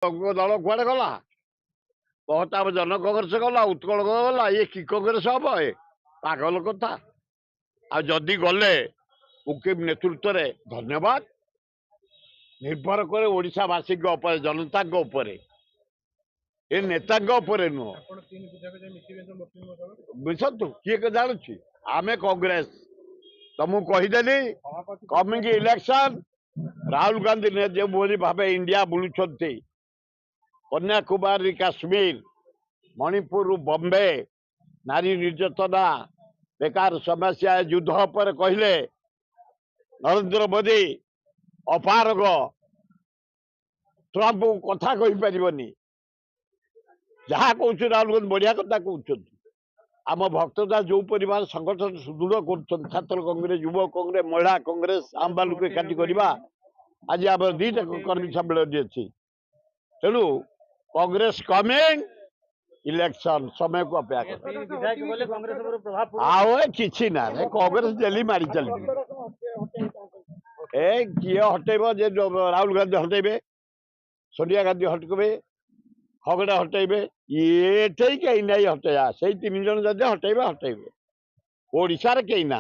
दल कुआड़े गला महताब जन कांग्रेस गला उत्कल गला ये कि कांग्रेस हम ए पागल कथा आदि गले मुकिम नेतृत्व में धन्यवाद निर्भर करे ओडिशावासी जनता ए नेता नुह बुझतु किए जानुची आमे कांग्रेस तुमको कहीदेली कमिंग इलेक्शन राहुल गांधी ने जो भाव इंडिया बुलूं कन्याकुमारी काश्मीर मणिपुर बॉम्बे नारी निर्यातना बेकार समस्या युद्ध पर कहले नरेंद्र मोदी अपारग ट्रंप कथा कही पारनी जहाँ कौन राहुल गांधी बढ़िया कथा कहते आम भक्तदा जो परिवार संगठन सुदृढ़ कर छात्र कांग्रेस युव कांग्रेस महिला कांग्रेस आम बालू एकाठी करवा आज आम दीटा कर्मी सम्मेलन अच्छी तेणु कांग्रेस कमिंग इलेक्शन समय को अपेक्षा आओ किसी ना कांग्रेस डेली मारी चलती किए हटेब राहुल गांधी हटेबे सोनिया गांधी हटकबे खगड़े हटेबे ये कहीं नहीं हटेया से 3 जन जब हटेबे हटेबे ओडिशा कहीं ना